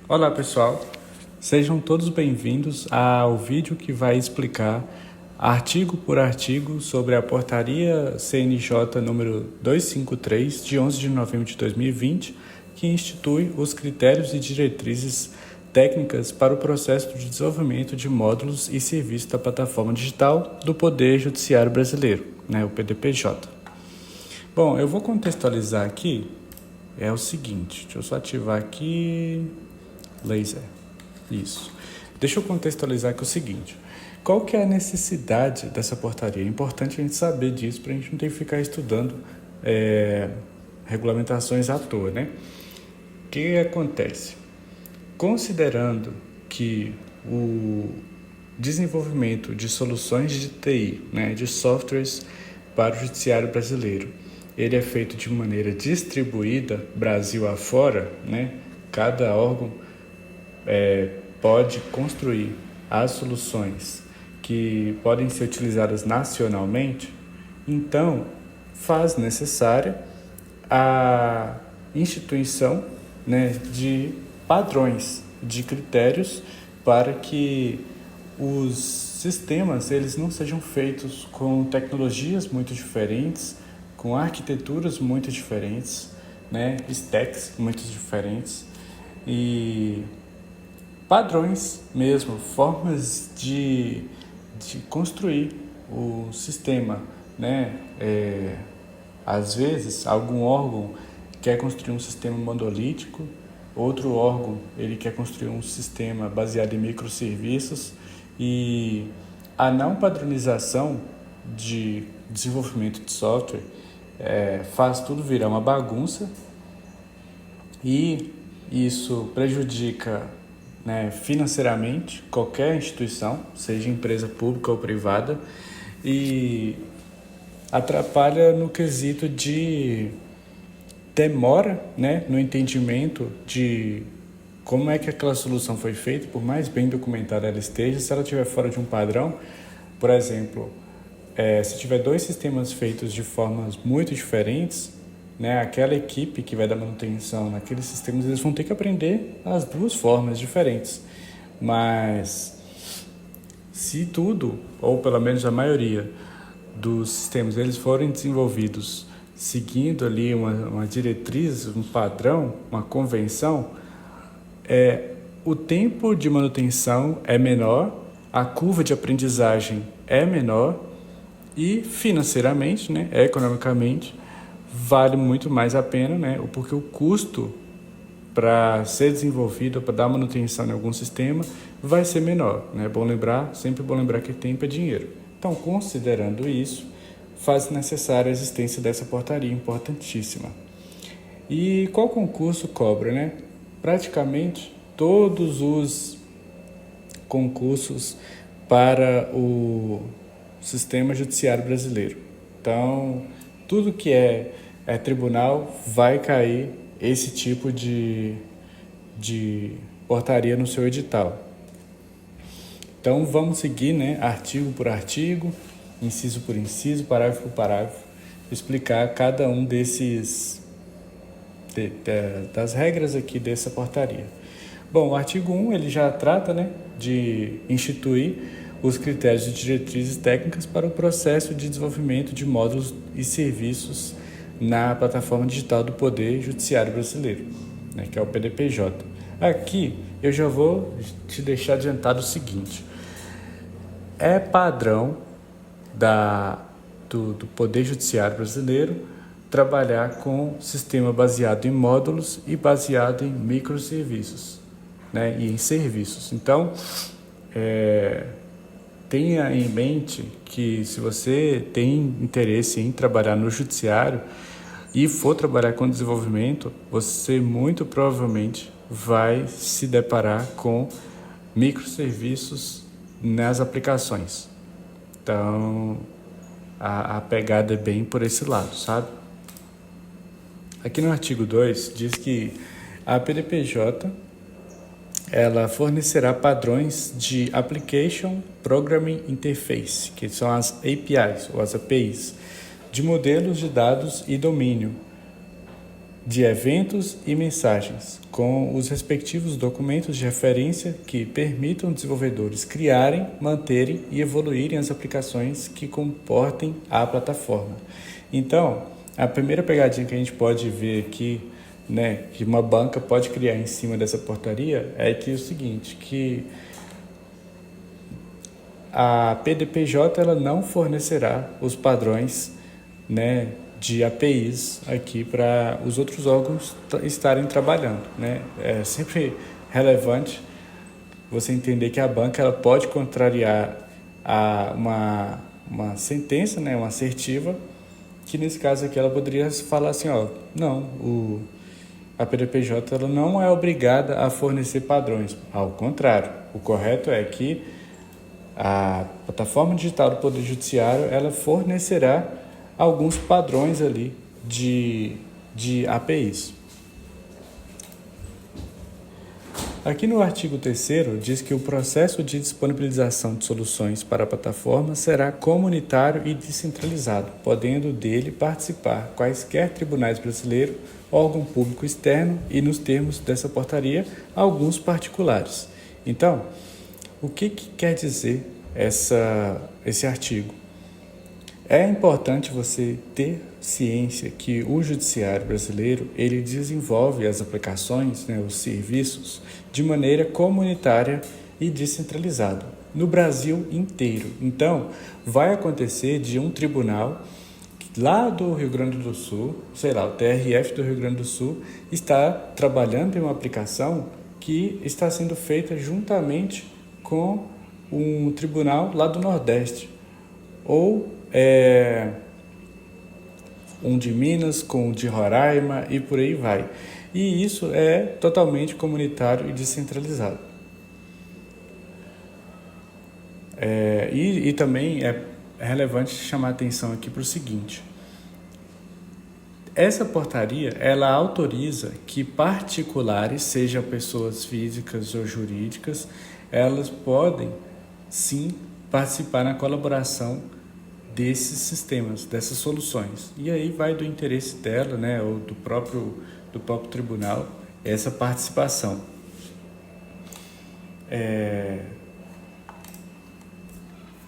Olá pessoal, sejam todos bem-vindos ao vídeo que vai explicar artigo por artigo sobre a portaria CNJ número 253 de 11 de novembro de 2020, que institui os critérios e diretrizes técnicas para o processo de desenvolvimento de módulos e serviços da plataforma digital do Poder Judiciário Brasileiro, o PDPJ. Bom, eu vou contextualizar aqui, é o seguinte, deixa eu só ativar aqui, laser, isso. Deixa eu contextualizar aqui o seguinte, qual que é a necessidade dessa portaria? É importante a gente saber disso para a gente não ter que ficar estudando regulamentações à toa, né? O que acontece? Considerando que o desenvolvimento de soluções de TI, de softwares para o judiciário brasileiro, ele é feito de maneira distribuída, Brasil afora, Cada órgão pode construir as soluções que podem ser utilizadas nacionalmente, então faz necessária a instituição de padrões, de critérios para que os sistemas eles não sejam feitos com tecnologias muito diferentes, com arquiteturas muito diferentes, stacks muito diferentes e padrões mesmo, formas de construir o sistema, às vezes, algum órgão quer construir um sistema monolítico, outro órgão ele quer construir um sistema baseado em microserviços e a não padronização de desenvolvimento de software faz tudo virar uma bagunça e isso prejudica financeiramente qualquer instituição, seja empresa pública ou privada, e atrapalha no quesito de demora no entendimento de como é que aquela solução foi feita, por mais bem documentada ela esteja, se ela estiver fora de um padrão, por exemplo, se tiver dois sistemas feitos de formas muito diferentes, aquela equipe que vai dar manutenção naqueles sistemas, eles vão ter que aprender as duas formas diferentes. Mas se tudo, ou pelo menos a maioria dos sistemas, eles forem desenvolvidos seguindo ali uma diretriz, um padrão, uma convenção, o tempo de manutenção é menor, a curva de aprendizagem é menor e financeiramente, economicamente, vale muito mais a pena, porque o custo para ser desenvolvido, para dar manutenção em algum sistema, vai ser menor. Sempre bom lembrar que tempo é dinheiro. Então, considerando isso, faz necessária a existência dessa portaria importantíssima. E qual concurso cobra? Praticamente todos os concursos para o sistema judiciário brasileiro. Então, tudo que é tribunal vai cair esse tipo de portaria no seu edital. Então vamos seguir, artigo por artigo, inciso por inciso, parágrafo por parágrafo, explicar cada um desses das regras aqui dessa portaria. Bom, o artigo 1 ele já trata de instituir os critérios e diretrizes técnicas para o processo de desenvolvimento de módulos e serviços na plataforma digital do Poder Judiciário Brasileiro, que é o PDPJ. Aqui eu já vou te deixar adiantado o seguinte, é padrão do Poder Judiciário Brasileiro trabalhar com sistema baseado em módulos e baseado em microserviços, e em serviços. Então, tenha em mente que se você tem interesse em trabalhar no judiciário e for trabalhar com desenvolvimento, você muito provavelmente vai se deparar com microserviços nas aplicações. Então, a pegada é bem por esse lado, sabe? Aqui no artigo 2 diz que a PDPJ ela fornecerá padrões de Application Programming Interface, que são as APIs ou as APIs, de modelos de dados e domínio, de eventos e mensagens, com os respectivos documentos de referência que permitam desenvolvedores criarem, manterem e evoluírem as aplicações que comportem a plataforma. Então, a primeira pegadinha que a gente pode ver aqui, né, que uma banca pode criar em cima dessa portaria é que é o seguinte, que a PDPJ ela não fornecerá os padrões, né, de APIs aqui para os outros órgãos estarem trabalhando, né? É sempre relevante você entender que a banca ela pode contrariar uma sentença, né, uma assertiva, que nesse caso aqui ela poderia falar assim, ó, não, a PDPJ ela não é obrigada a fornecer padrões, ao contrário, o correto é que a plataforma digital do Poder Judiciário ela fornecerá alguns padrões ali de APIs. Aqui no artigo 3º diz que o processo de disponibilização de soluções para a plataforma será comunitário e descentralizado, podendo dele participar quaisquer tribunais brasileiros, órgão público externo e, nos termos dessa portaria, alguns particulares. Então, o que quer dizer esse artigo? É importante você ter ciência que o judiciário brasileiro ele desenvolve as aplicações, né, os serviços, de maneira comunitária e descentralizada, no Brasil inteiro. Então, vai acontecer de um tribunal lá do Rio Grande do Sul, sei lá, o TRF do Rio Grande do Sul, está trabalhando em uma aplicação que está sendo feita juntamente com um tribunal lá do Nordeste, ou um de Minas com o de Roraima e por aí vai. E isso é totalmente comunitário e descentralizado. E também é relevante chamar a atenção aqui para o seguinte: essa portaria ela autoriza que particulares, sejam pessoas físicas ou jurídicas, elas podem sim participar na colaboração desses sistemas, dessas soluções. E aí vai do interesse dela, né, ou do próprio tribunal, essa participação.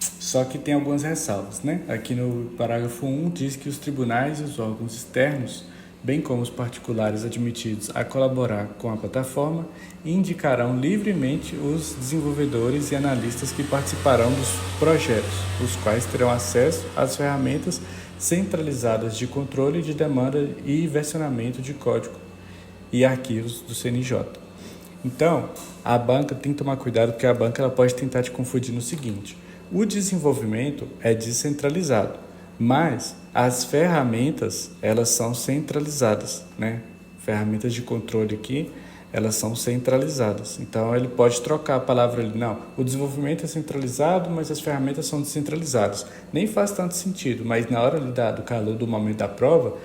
Só que tem algumas ressalvas, né? Aqui no parágrafo 1 diz que os tribunais e os órgãos externos, bem como os particulares admitidos a colaborar com a plataforma, indicarão livremente os desenvolvedores e analistas que participarão dos projetos, os quais terão acesso às ferramentas centralizadas de controle de demanda e versionamento de código e arquivos do CNJ. Então, a banca tem que tomar cuidado, porque a banca ela pode tentar te confundir no seguinte: o desenvolvimento é descentralizado, mas as ferramentas elas são centralizadas, né? Ferramentas de controle aqui, elas são centralizadas. Então, ele pode trocar a palavra ali, não, o desenvolvimento é centralizado, mas as ferramentas são descentralizadas. Nem faz tanto sentido, mas na hora ali do calor do momento da prova,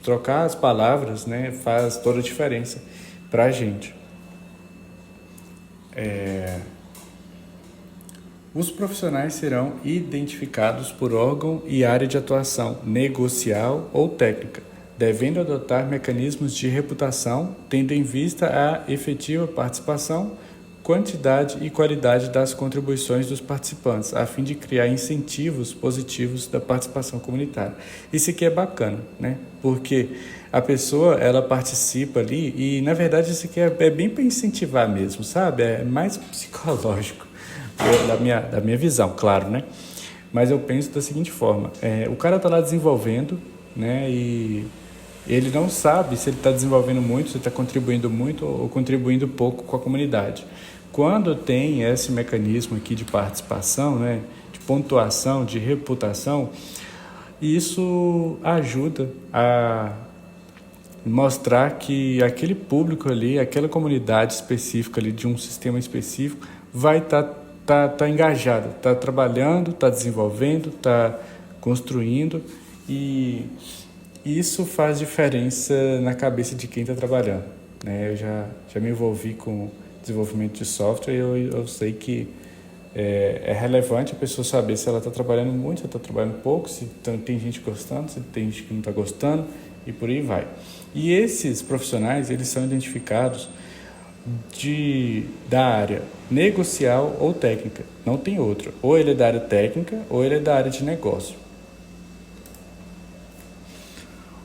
trocar as palavras, né, faz toda a diferença para a gente. Os profissionais serão identificados por órgão e área de atuação negocial ou técnica, devendo adotar mecanismos de reputação, tendo em vista a efetiva participação, quantidade e qualidade das contribuições dos participantes, a fim de criar incentivos positivos da participação comunitária. Isso aqui é bacana, né? Porque a pessoa, ela participa ali e, na verdade, isso aqui é bem para incentivar mesmo, sabe? É mais psicológico, da minha visão, claro, né? Mas eu penso da seguinte forma: o cara está lá desenvolvendo, né? E ele não sabe se ele está desenvolvendo muito, se ele está contribuindo muito ou contribuindo pouco com a comunidade. Quando tem esse mecanismo aqui de participação, né, de pontuação, de reputação, isso ajuda a mostrar que aquele público ali, aquela comunidade específica ali de um sistema específico vai tá engajado, está trabalhando, está desenvolvendo, está construindo, e isso faz diferença na cabeça de quem está trabalhando, né? Eu já me envolvi com desenvolvimento de software e eu sei que é relevante a pessoa saber se ela está trabalhando muito, se ela está trabalhando pouco, se tem gente gostando, se tem gente que não está gostando, e por aí vai. E esses profissionais, eles são identificados da área negocial ou técnica, não tem outra. Ou ele é da área técnica ou ele é da área de negócio.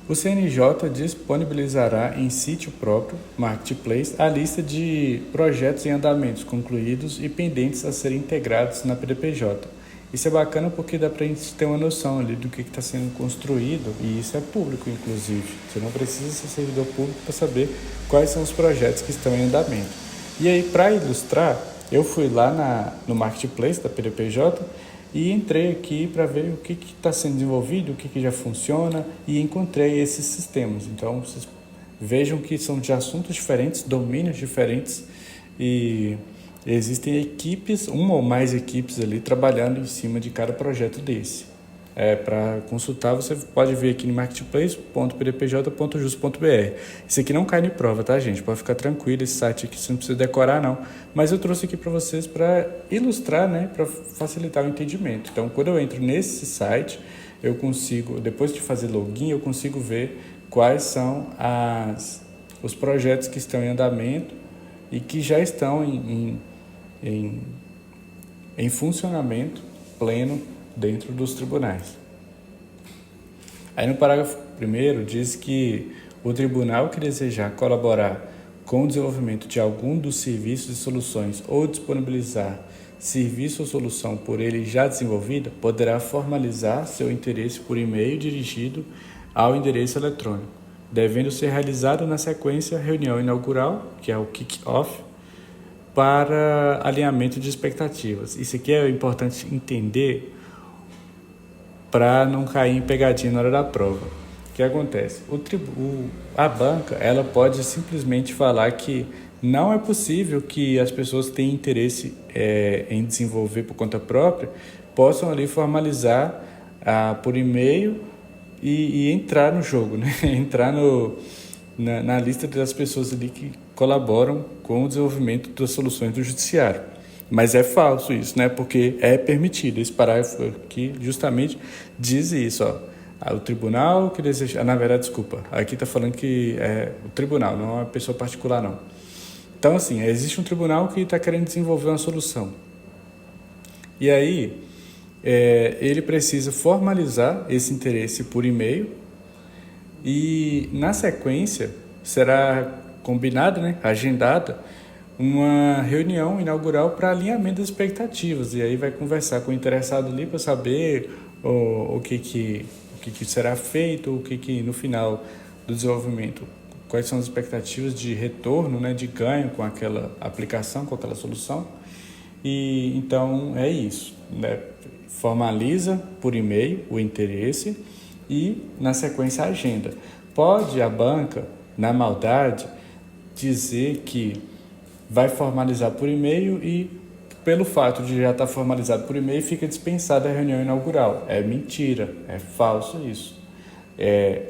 O CNJ disponibilizará em sítio próprio, Marketplace, a lista de projetos em andamentos concluídos e pendentes a serem integrados na PDPJ. Isso é bacana porque dá para a gente ter uma noção ali do que está sendo construído, e isso é público, inclusive. Você não precisa ser servidor público para saber quais são os projetos que estão em andamento. E aí, para ilustrar, eu fui lá no Marketplace da PDPJ e entrei aqui para ver o que está sendo desenvolvido, o que já funciona, e encontrei esses sistemas. Então, vocês vejam que são de assuntos diferentes, domínios diferentes, e existem equipes, uma ou mais equipes ali, trabalhando em cima de cada projeto desse. Para consultar, você pode ver aqui no marketplace.pdpj.jus.br. Isso aqui não cai em prova, tá, gente? Pode ficar tranquilo, esse site aqui você não precisa decorar, não. Mas eu trouxe aqui para vocês para ilustrar, né, para facilitar o entendimento. Então, quando eu entro nesse site, eu consigo, depois de fazer login, eu consigo ver quais são os projetos que estão em andamento e que já estão em funcionamento pleno dentro dos tribunais. Aí no parágrafo 1º diz que o tribunal que desejar colaborar com o desenvolvimento de algum dos serviços e soluções ou disponibilizar serviço ou solução por ele já desenvolvida, poderá formalizar seu interesse por e-mail dirigido ao endereço eletrônico, devendo ser realizada na sequência reunião inaugural, que é o kick-off, para alinhamento de expectativas. Isso aqui é importante entender para não cair em pegadinha na hora da prova. O que acontece? A banca, ela pode simplesmente falar que não é possível que as pessoas que têm interesse em desenvolver por conta própria possam ali formalizar por e-mail e entrar no jogo, né? Entrar na lista das pessoas ali que colaboram com o desenvolvimento das soluções do judiciário. Mas é falso isso, né? Porque é permitido. Esse parágrafo aqui justamente diz isso, ó. O tribunal que deseja... na verdade, desculpa. Aqui está falando que é o tribunal, não é uma pessoa particular, não. Então, assim, existe um tribunal que está querendo desenvolver uma solução. E aí, ele precisa formalizar esse interesse por e-mail e, na sequência, será combinada, né? Agendada, uma reunião inaugural para alinhamento das expectativas, e aí vai conversar com o interessado ali para saber o que será feito, o que no final do desenvolvimento, quais são as expectativas de retorno, né, de ganho com aquela aplicação, com aquela solução. E então é isso, né? Formaliza por e-mail o interesse e na sequência a agenda. Pode a banca, na maldade, dizer que vai formalizar por e-mail e, pelo fato de já estar formalizado por e-mail, fica dispensada a reunião inaugural. É mentira, é falso isso.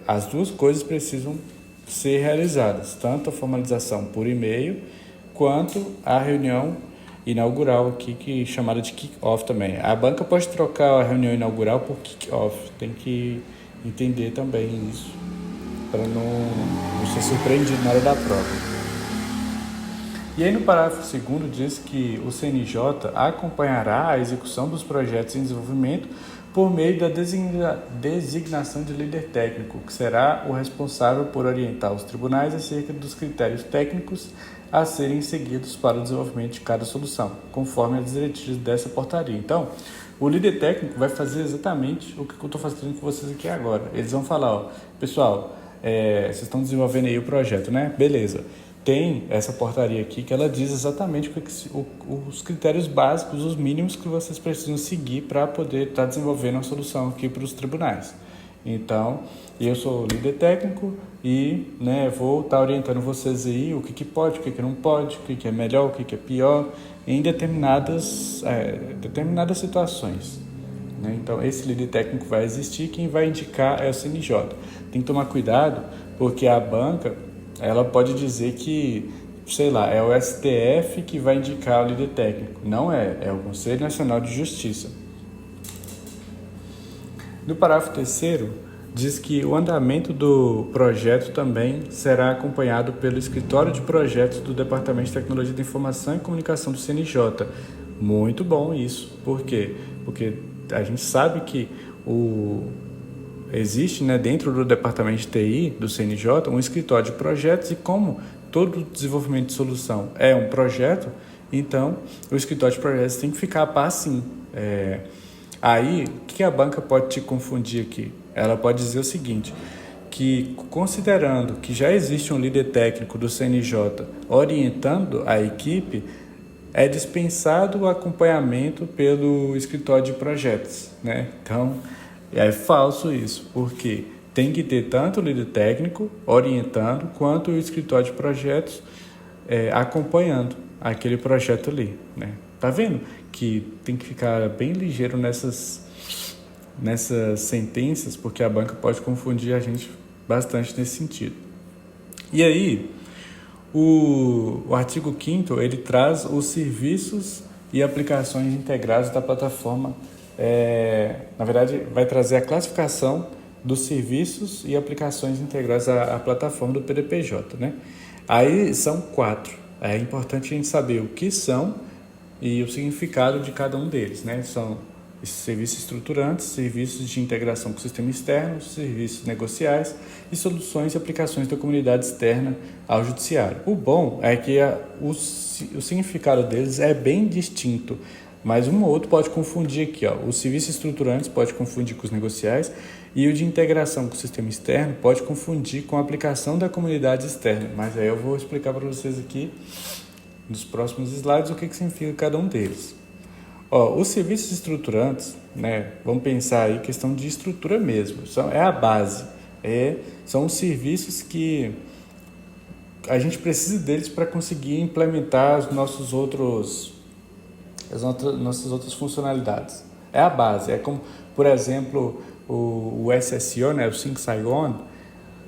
As duas coisas precisam ser realizadas, tanto a formalização por e-mail, quanto a reunião inaugural aqui, que é chamada de kick-off também. A banca pode trocar a reunião inaugural por kick-off, tem que entender também isso, para não ser surpreendido na hora da prova. E aí no parágrafo 2º diz que o CNJ acompanhará a execução dos projetos em desenvolvimento por meio da designação de líder técnico, que será o responsável por orientar os tribunais acerca dos critérios técnicos a serem seguidos para o desenvolvimento de cada solução, conforme as diretrizes dessa portaria. Então, o líder técnico vai fazer exatamente o que eu estou fazendo com vocês aqui agora. Eles vão falar, ó, pessoal, vocês estão desenvolvendo aí o projeto, né? Beleza. Tem essa portaria aqui que ela diz exatamente os critérios básicos, os mínimos que vocês precisam seguir para poder estar desenvolvendo uma solução aqui para os tribunais. Então, eu sou líder técnico e, né, vou estar orientando vocês aí o que pode, o que não pode, o que é melhor, o que é pior, em determinadas situações. Né? Então, esse líder técnico vai existir, quem vai indicar é o CNJ. Tem que tomar cuidado, porque a banca, ela pode dizer que, sei lá, é o STF que vai indicar o líder técnico. Não é o Conselho Nacional de Justiça. No parágrafo 3º, diz que o andamento do projeto também será acompanhado pelo Escritório de Projetos do Departamento de Tecnologia da Informação e Comunicação do CNJ. Muito bom isso. Por quê? Porque a gente sabe que existe, né, dentro do Departamento de TI do CNJ um escritório de projetos, e como todo desenvolvimento de solução é um projeto, então o escritório de projetos tem que ficar a par sim. Aí, o que a banca pode te confundir aqui? Ela pode dizer o seguinte, que considerando que já existe um líder técnico do CNJ orientando a equipe, é dispensado o acompanhamento pelo escritório de projetos, né? Então, é falso isso, porque tem que ter tanto o líder técnico orientando, quanto o escritório de projetos acompanhando aquele projeto ali, né? Tá vendo que tem que ficar bem ligeiro nessas sentenças, porque a banca pode confundir a gente bastante nesse sentido. E aí, o artigo 5º, ele traz os serviços e aplicações integrados da plataforma. Na verdade, vai trazer a classificação dos serviços e aplicações integradas à plataforma do PDPJ, né? Aí são 4. É importante a gente saber o que são e o significado de cada um deles, né? São esses serviços estruturantes, serviços de integração com o sistema externo, serviços negociais e soluções e aplicações da comunidade externa ao judiciário. O bom é que o significado deles é bem distinto, mas um ou outro pode confundir aqui, ó. Os serviços estruturantes pode confundir com os negociais, e o de integração com o sistema externo pode confundir com a aplicação da comunidade externa. Mas aí eu vou explicar para vocês aqui, nos próximos slides, o que significa cada um deles. Os serviços estruturantes, né, vamos pensar aí questão de estrutura mesmo, é a base, são os serviços que a gente precisa deles para conseguir implementar as nossas outras funcionalidades. É a base, é como, por exemplo, o SSO, né, o Sync Sign-On,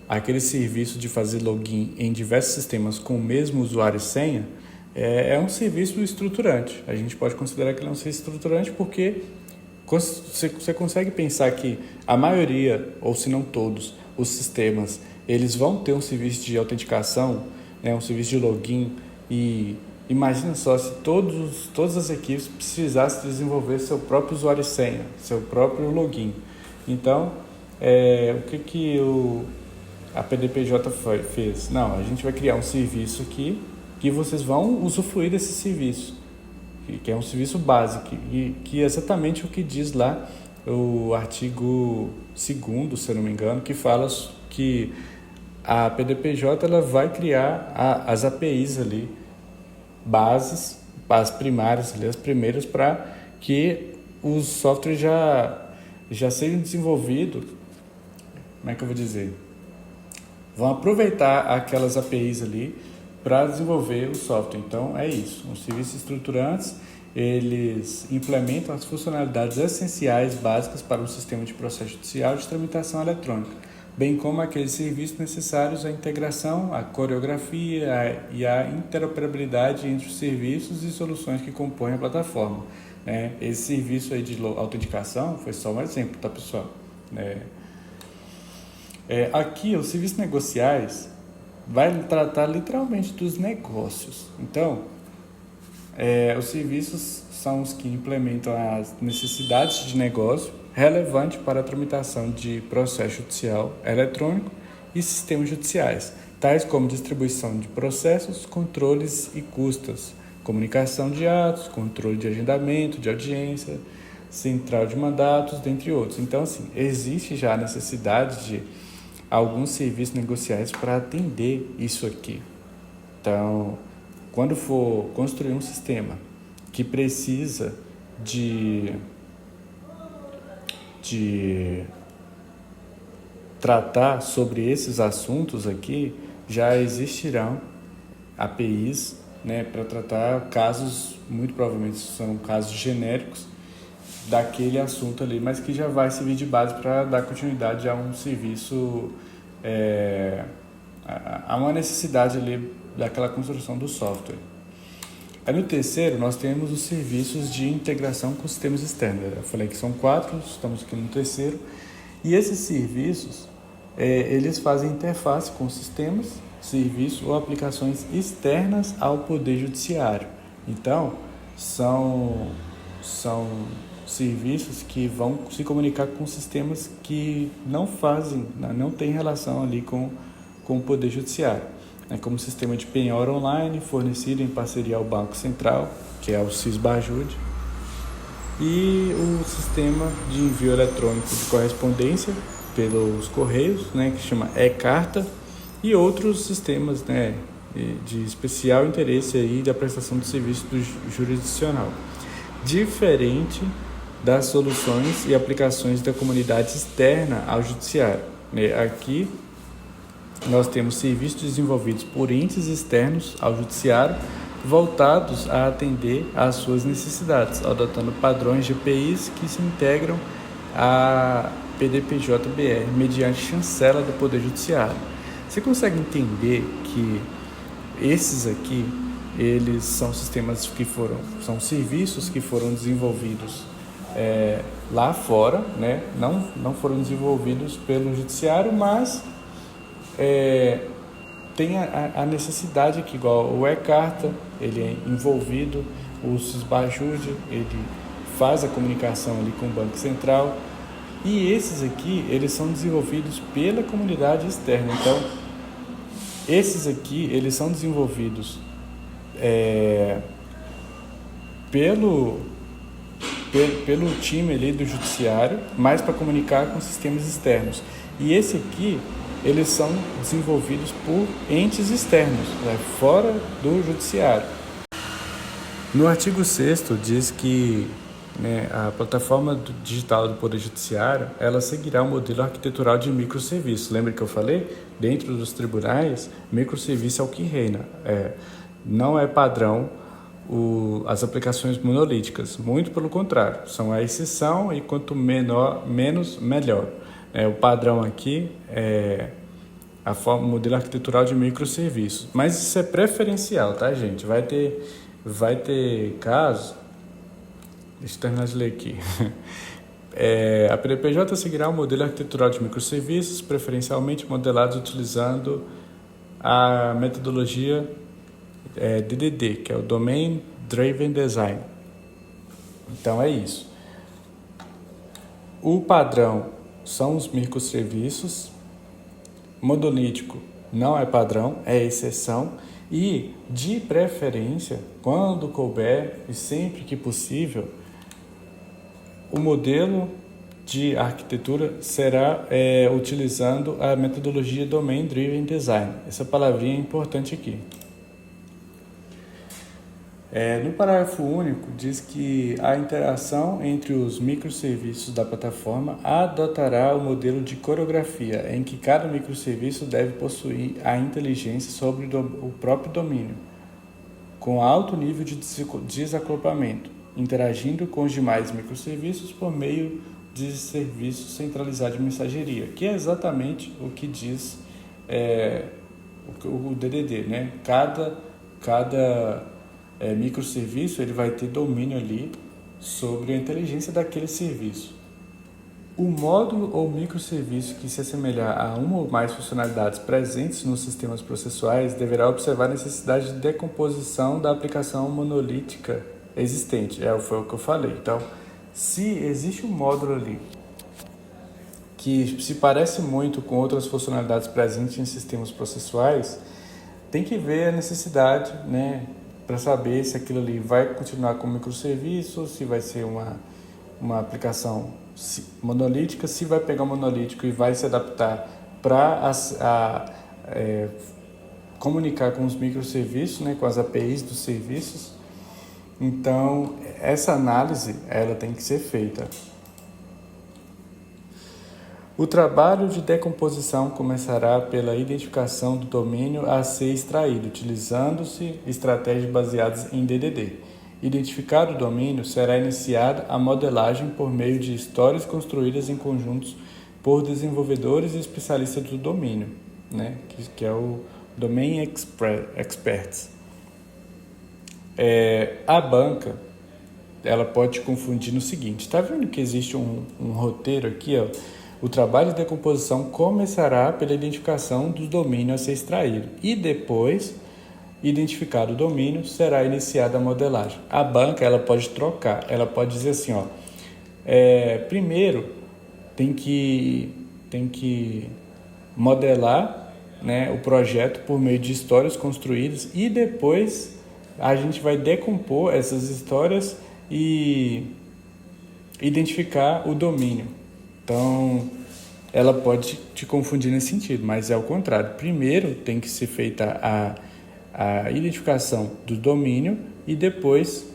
aquele serviço de fazer login em diversos sistemas com o mesmo usuário e senha, é um serviço estruturante. A gente pode considerar que ele é um serviço estruturante porque você consegue pensar que a maioria, ou se não todos, os sistemas, eles vão ter um serviço de autenticação, né, um serviço de login, e imagina só se todas as equipes precisassem desenvolver seu próprio usuário e senha, seu próprio login. Então, o que a PDPJ fez? Não, a gente vai criar um serviço aqui que vocês vão usufruir desse serviço, que é um serviço básico, que é exatamente o que diz lá o artigo 2º, se eu não me engano, que fala que a PDPJ ela vai criar as APIs ali, bases, as primárias, ali, as primeiras, para que os softwares já sejam desenvolvidos, como é que eu vou dizer? Vão aproveitar aquelas APIs ali para desenvolver o software. Então, é isso. Os serviços estruturantes, eles implementam as funcionalidades essenciais básicas para um sistema de processo judicial de tramitação eletrônica, bem como aqueles serviços necessários à integração, à coreografia e à interoperabilidade entre os serviços e soluções que compõem a plataforma. Esse serviço aí de autenticação foi só um exemplo, tá, pessoal? Aqui, os serviços negociais vai tratar literalmente dos negócios. Então, os serviços são os que implementam as necessidades de negócio relevante para a tramitação de processo judicial eletrônico e sistemas judiciais, tais como distribuição de processos, controles e custas, comunicação de atos, controle de agendamento, de audiência, central de mandatos, dentre outros. Então, assim, existe já a necessidade de alguns serviços negociais para atender isso aqui. Então, quando for construir um sistema que precisa de tratar sobre esses assuntos aqui, já existirão APIs, né, para tratar casos, muito provavelmente são casos genéricos daquele assunto ali, mas que já vai servir de base para dar continuidade a um serviço, a uma necessidade ali daquela construção do software. Aí no terceiro, nós temos os serviços de integração com sistemas externos. Eu falei que são 4, estamos aqui no terceiro. E esses serviços, eles fazem interface com sistemas, serviços ou aplicações externas ao Poder Judiciário. Então, são serviços que vão se comunicar com sistemas que não têm relação ali com o Poder Judiciário. Como o sistema de penhora online, fornecido em parceria ao Banco Central, que é o Sisbajud, e o sistema de envio eletrônico de correspondência pelos Correios, que chama e-Carta, e outros sistemas de especial interesse aí da prestação de serviço do jurisdicional. Diferente das soluções e aplicações da comunidade externa ao judiciário. Aqui nós temos serviços desenvolvidos por entes externos ao judiciário, voltados a atender às suas necessidades, adotando padrões de APIs que se integram à PDPJ-BR mediante chancela do Poder Judiciário. Você consegue entender que esses aqui, eles são são serviços que foram desenvolvidos lá fora, não foram desenvolvidos pelo judiciário, mas tem a necessidade aqui, igual o e-Carta, ele é envolvido, o Sisbajud, ele faz a comunicação ali com o Banco Central, e esses aqui, eles são desenvolvidos pela comunidade externa. Então, esses aqui, eles são desenvolvidos pelo time ali do judiciário, mas para comunicar com sistemas externos. E esse aqui, eles são desenvolvidos por entes externos, fora do judiciário. No artigo 6º diz que a plataforma digital do Poder Judiciário, ela seguirá o modelo arquitetural de microserviços. Lembra que eu falei? Dentro dos tribunais, microserviço é o que reina. Não é padrão as aplicações monolíticas, muito pelo contrário, são a exceção, e quanto menos, melhor. O padrão aqui é o modelo arquitetural de microserviços, mas isso é preferencial, tá, gente? Vai ter casos. Deixa eu terminar de ler aqui. A PDPJ seguirá o modelo arquitetural de microserviços, preferencialmente modelados utilizando a metodologia DDD, que é o Domain Driven Design. Então é isso. O padrão são os microserviços, monolítico não é padrão, é exceção, e de preferência, quando couber e sempre que possível, o modelo de arquitetura será utilizando a metodologia Domain Driven Design. Essa palavrinha é importante aqui. No parágrafo único, diz que a interação entre os microserviços da plataforma adotará o modelo de coreografia, em que cada microserviço deve possuir a inteligência sobre o próprio domínio, com alto nível de desacoplamento, interagindo com os demais microserviços por meio de serviços centralizados de mensageria, que é exatamente o que diz o DDD, Cada microserviço ele vai ter domínio ali sobre a inteligência daquele serviço. O módulo ou microserviço que se assemelhar a uma ou mais funcionalidades presentes nos sistemas processuais deverá observar a necessidade de decomposição da aplicação monolítica existente. Foi o que eu falei. Então, se existe um módulo ali que se parece muito com outras funcionalidades presentes em sistemas processuais, tem que ver a necessidade, para saber se aquilo ali vai continuar como microserviço, se vai ser uma aplicação monolítica, se vai pegar o monolítico e vai se adaptar para comunicar com os microserviços, com as APIs dos serviços. Então, essa análise ela tem que ser feita. O trabalho de decomposição começará pela identificação do domínio a ser extraído, utilizando-se estratégias baseadas em DDD. Identificado o domínio, será iniciada a modelagem por meio de histórias construídas em conjuntos por desenvolvedores e especialistas do domínio, que é o Domain Experts. A banca, ela pode te confundir no seguinte: tá vendo que existe um roteiro aqui, O trabalho de decomposição começará pela identificação do domínio a ser extraído e depois, identificado o domínio, será iniciada a modelagem. A banca ela pode trocar, ela pode dizer assim, ó, primeiro tem que modelar, né, o projeto por meio de histórias construídas e depois a gente vai decompor essas histórias e identificar o domínio. Então, ela pode te confundir nesse sentido, mas é o contrário. Primeiro tem que ser feita a identificação do domínio e depois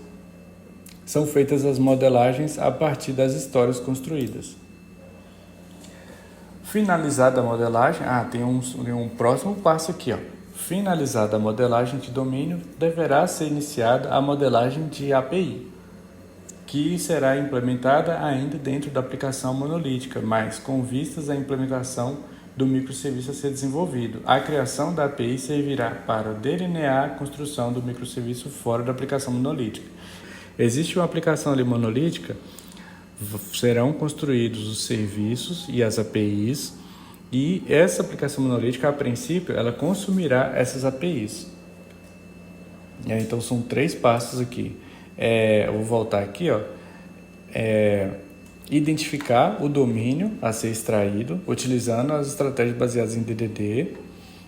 são feitas as modelagens a partir das histórias construídas. Finalizada a modelagem, tem um próximo passo aqui, ó. Finalizada a modelagem de domínio, deverá ser iniciada a modelagem de API, que será implementada ainda dentro da aplicação monolítica, mas com vistas à implementação do microserviço a ser desenvolvido. A criação da API servirá para delinear a construção do microserviço fora da aplicação monolítica. Existe uma aplicação ali monolítica, serão construídos os serviços e as APIs, e essa aplicação monolítica, a princípio, ela consumirá essas APIs. Então, são 3 passos aqui. Eu vou voltar aqui, ó. Identificar o domínio a ser extraído, utilizando as estratégias baseadas em DDD.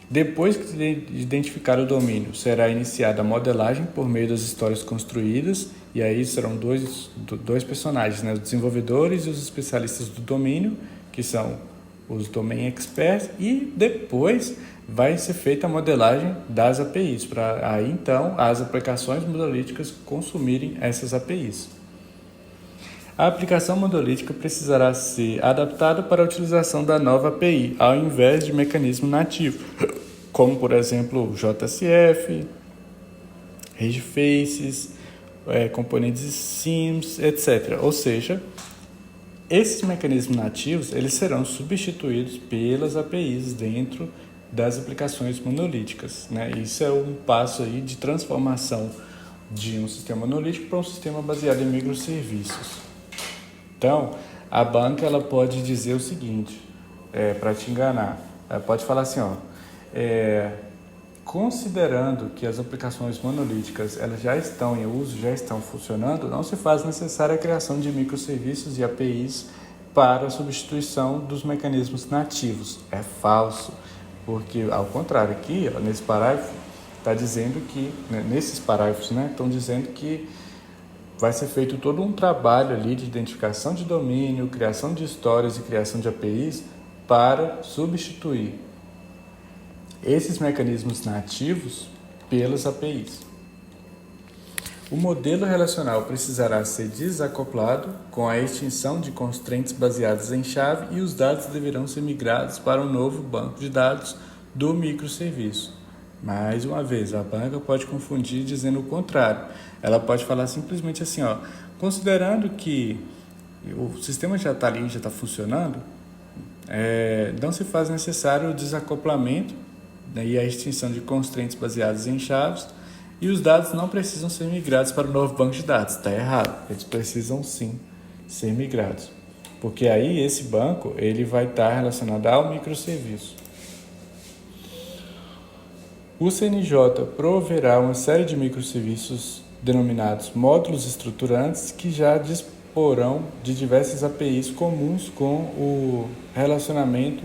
Depois de identificar o domínio, será iniciada a modelagem por meio das histórias construídas, e aí serão dois personagens, né? Os desenvolvedores e os especialistas do domínio, que são os Domain Experts, e depois vai ser feita a modelagem das APIs, para aí então as aplicações monolíticas consumirem essas APIs. A aplicação monolítica precisará ser adaptada para a utilização da nova API, ao invés de mecanismo nativo, como por exemplo JCF, RageFaces, componentes SIEMs, etc. Ou seja, esses mecanismos nativos eles serão substituídos pelas APIs dentro das aplicações monolíticas, né? Isso é um passo aí de transformação de um sistema monolítico para um sistema baseado em microserviços. Então, a banca ela pode dizer o seguinte, para te enganar, ela pode falar assim, ó, considerando que as aplicações monolíticas elas já estão em uso, já estão funcionando, não se faz necessária a criação de microserviços e APIs para a substituição dos mecanismos nativos. É falso, porque ao contrário aqui, ó, nesse parágrafo, está dizendo que, nesses parágrafos, né, estão dizendo que vai ser feito todo um trabalho ali de identificação de domínio, criação de histórias e criação de APIs para substituir esses mecanismos nativos pelas APIs. O modelo relacional precisará ser desacoplado com a extinção de constraints baseadas em chave e os dados deverão ser migrados para um novo banco de dados do microserviço. Mais uma vez, a banca pode confundir dizendo o contrário. Ela pode falar simplesmente assim, ó, considerando que o sistema já está ali, já está funcionando, não se faz necessário o desacoplamento, né, e a extinção de constraints baseados em chaves, e os dados não precisam ser migrados para o novo banco de dados. Está errado, eles precisam sim ser migrados, porque aí esse banco ele vai estar relacionado ao microserviço. O CNJ proverá uma série de microserviços denominados módulos estruturantes que já disporão de diversas APIs comuns com o relacionamento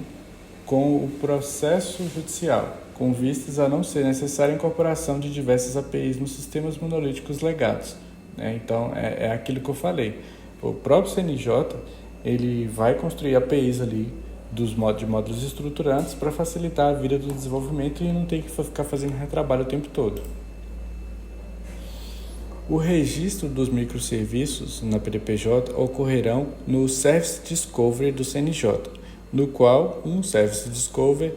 com o processo judicial, com vistas a não ser necessária a incorporação de diversas APIs nos sistemas monolíticos legados. Então, é aquilo que eu falei. O próprio CNJ ele vai construir APIs ali de módulos estruturantes para facilitar a vida do desenvolvimento e não ter que ficar fazendo retrabalho o tempo todo. O registro dos microserviços na PDPJ ocorrerão no Service Discovery do CNJ, no qual um Service Discovery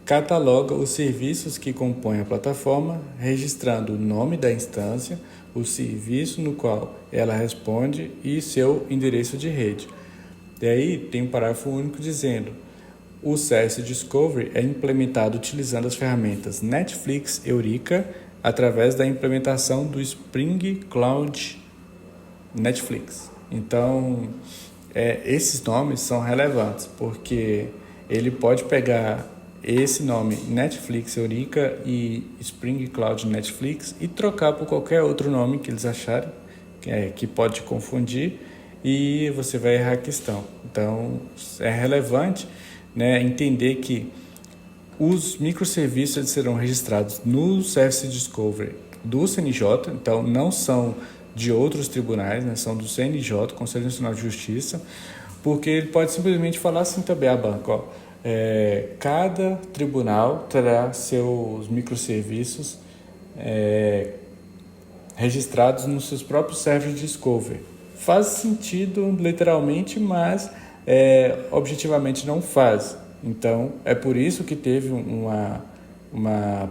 cataloga os serviços que compõem a plataforma, registrando o nome da instância, o serviço no qual ela responde e seu endereço de rede. E aí tem um parágrafo único dizendo: o Service Discovery é implementado utilizando as ferramentas Netflix Eureka através da implementação do Spring Cloud Netflix. Então, esses nomes são relevantes, porque ele pode pegar esse nome Netflix Eurica e Spring Cloud Netflix e trocar por qualquer outro nome que eles acharem que pode confundir, e você vai errar a questão. Então, é relevante, né, entender que os microserviços eles serão registrados no Service Discovery do CNJ, então não são de outros tribunais, né, são do CNJ, Conselho Nacional de Justiça, porque ele pode simplesmente falar assim também à banca, cada tribunal terá seus microserviços registrados nos seus próprios Service Discovery. Faz sentido literalmente, mas objetivamente não faz. Então, é por isso que teve uma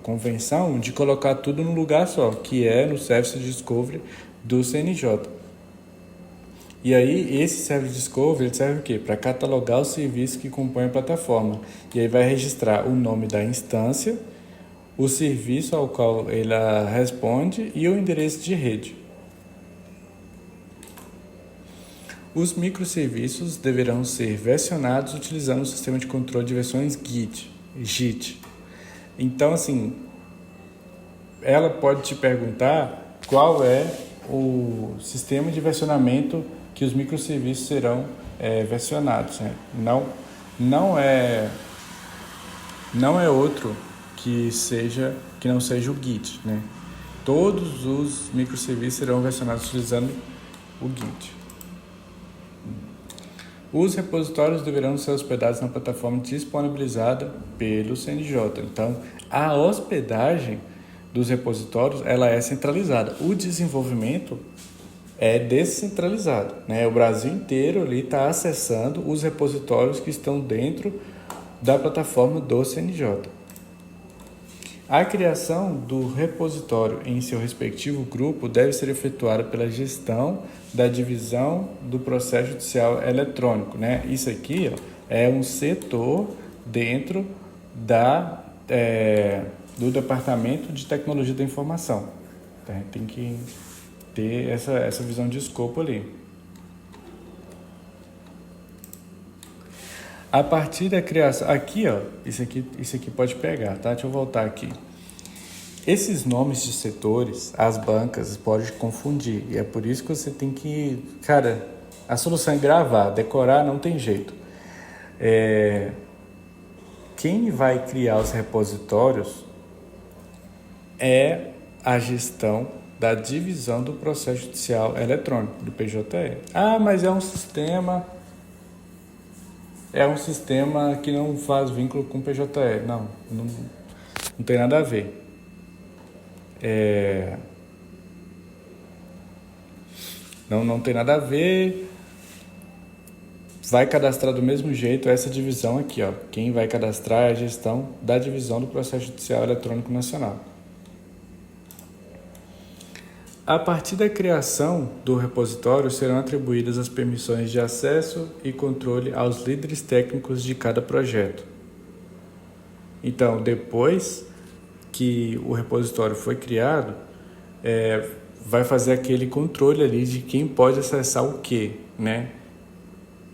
convenção de colocar tudo num lugar só, que é no Service Discovery do CNJ. E aí, esse Service Discovery ele serve o quê? Para catalogar os serviços que compõem a plataforma. E aí vai registrar o nome da instância, o serviço ao qual ela responde e o endereço de rede. Os microserviços deverão ser versionados utilizando o sistema de controle de versões Git. Então, assim, ela pode te perguntar qual é o sistema de versionamento que os microserviços serão versionados. Né? Não é outro que não seja o Git. Né? Todos os microserviços serão versionados utilizando o Git. Os repositórios deverão ser hospedados na plataforma disponibilizada pelo CNJ. Então, a hospedagem dos repositórios ela é centralizada. O desenvolvimento é descentralizado. Né? O Brasil inteiro está acessando os repositórios que estão dentro da plataforma do CNJ. A criação do repositório em seu respectivo grupo deve ser efetuada pela gestão da divisão do processo judicial eletrônico. Né? Isso aqui é um setor dentro do Departamento de Tecnologia da Informação. Então, tem que ter essa visão de escopo ali. A partir da criação... Aqui, isso aqui pode pegar, tá? Deixa eu voltar aqui. Esses nomes de setores, as bancas, podem confundir. E é por isso que você tem que... Cara, a solução é gravar, decorar não tem jeito. Quem vai criar os repositórios é a gestão da divisão do processo judicial eletrônico, do PJE. Ah, mas é um sistema que não faz vínculo com o PJE. Não tem nada a ver. Não tem nada a ver. Vai cadastrar do mesmo jeito essa divisão aqui. Quem vai cadastrar é a gestão da divisão do processo judicial eletrônico nacional. A partir da criação do repositório, serão atribuídas as permissões de acesso e controle aos líderes técnicos de cada projeto. Então, depois que o repositório foi criado, vai fazer aquele controle ali de quem pode acessar o quê, né?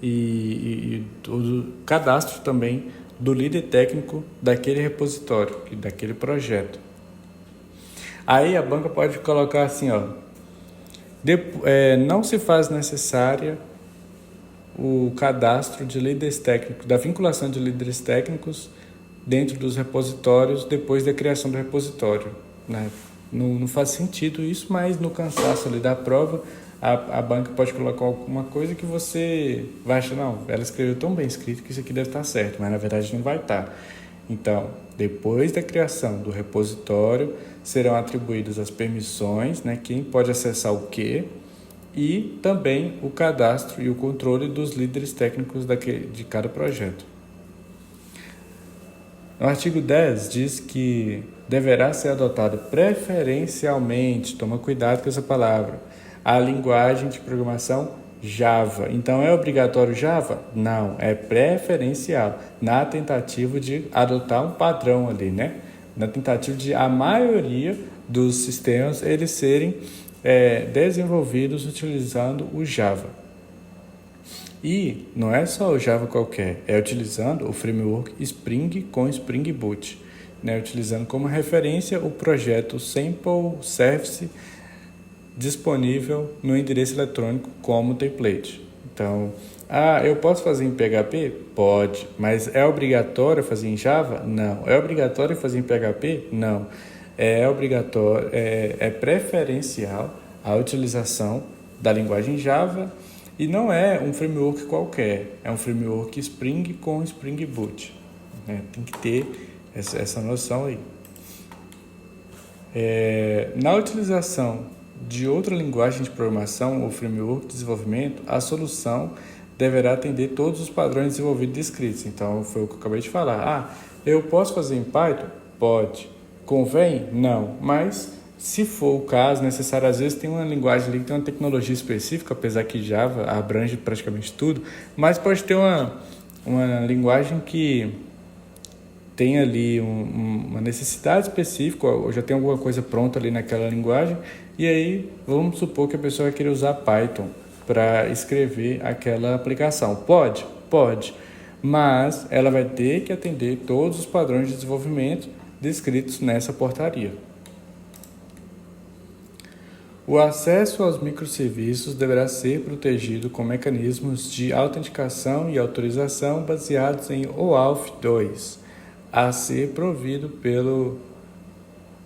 E o cadastro também do líder técnico daquele repositório, daquele projeto. Aí a banca pode colocar assim, não se faz necessária o cadastro de líderes técnicos, da vinculação de líderes técnicos dentro dos repositórios depois da criação do repositório. Né? Não faz sentido isso, mas no cansaço ali da prova, a banca pode colocar alguma coisa que você vai achar, não, ela escreveu tão bem escrito que isso aqui deve estar certo, mas na verdade não vai estar. Então, depois da criação do repositório, serão atribuídas as permissões, né, quem pode acessar o quê, e também o cadastro e o controle dos líderes técnicos de cada projeto. No artigo 10 diz que deverá ser adotado preferencialmente, toma cuidado com essa palavra, a linguagem de programação Java. Então, é obrigatório Java? Não, é preferencial, na tentativa de adotar um padrão ali, né? Na tentativa de a maioria dos sistemas eles serem desenvolvidos utilizando o Java. E não é só o Java qualquer, é utilizando o framework Spring com Spring Boot, né? Utilizando como referência o projeto Sample Service disponível no endereço eletrônico como template. Então, eu posso fazer em PHP? Pode, mas é obrigatório fazer em Java? Não. É obrigatório fazer em PHP? Não. É obrigatório, é preferencial a utilização da linguagem Java e não é um framework qualquer, é um framework Spring com Spring Boot, né? Tem que ter essa noção aí. Na utilização de outra linguagem de programação ou framework de desenvolvimento, a solução deverá atender todos os padrões desenvolvidos descritos. Então, foi o que eu acabei de falar. Eu posso fazer em Python? Pode. Convém? Não. Mas, se for o caso necessário, às vezes tem uma linguagem ali que tem uma tecnologia específica, apesar que Java abrange praticamente tudo, mas pode ter uma linguagem que tem ali uma necessidade específica, ou já tem alguma coisa pronta ali naquela linguagem, e aí vamos supor que a pessoa vai querer usar Python para escrever aquela aplicação. Pode? Pode, mas ela vai ter que atender todos os padrões de desenvolvimento descritos nessa portaria. O acesso aos microserviços deverá ser protegido com mecanismos de autenticação e autorização baseados em OAuth 2, a ser provido pelo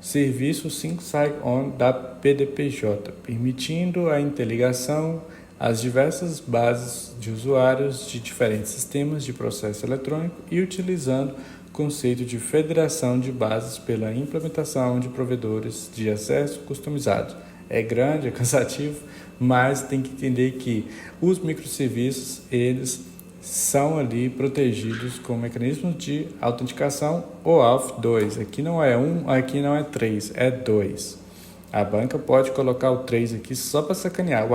serviço Sync Sign-On da PDPJ, permitindo a interligação às diversas bases de usuários de diferentes sistemas de processo eletrônico e utilizando o conceito de federação de bases pela implementação de provedores de acesso customizados. É grande, é cansativo, mas tem que entender que os microserviços, eles são ali protegidos com mecanismos de autenticação OAuth 2. Aqui não é 1, aqui não é 3, é 2. A banca pode colocar o 3 aqui só para sacanear.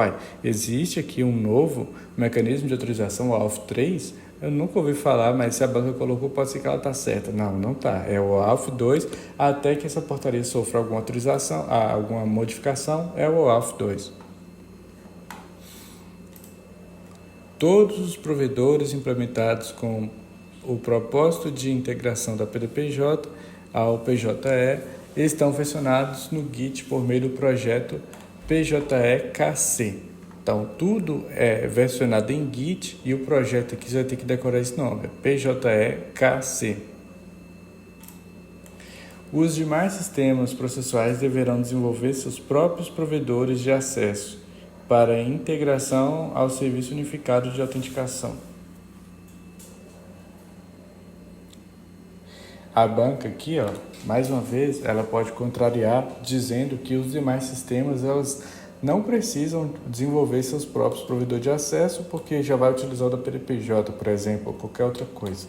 Existe aqui um novo mecanismo de autorização OAuth 3? Eu nunca ouvi falar, mas se a banca colocou, pode ser que ela está certa. Não, não está. É o OAuth 2, até que essa portaria sofra alguma autorização, alguma modificação, é o OAuth 2. Todos os provedores implementados com o propósito de integração da PDPJ ao PJE estão versionados no Git por meio do projeto PJE-KC. Então, tudo é versionado em Git e o projeto aqui você vai ter que decorar esse nome, é PJE-KC. Os demais sistemas processuais deverão desenvolver seus próprios provedores de acesso para integração ao Serviço Unificado de Autenticação. A banca aqui, mais uma vez, ela pode contrariar dizendo que os demais sistemas elas não precisam desenvolver seus próprios provedores de acesso porque já vai utilizar o da PDPJ, por exemplo, ou qualquer outra coisa.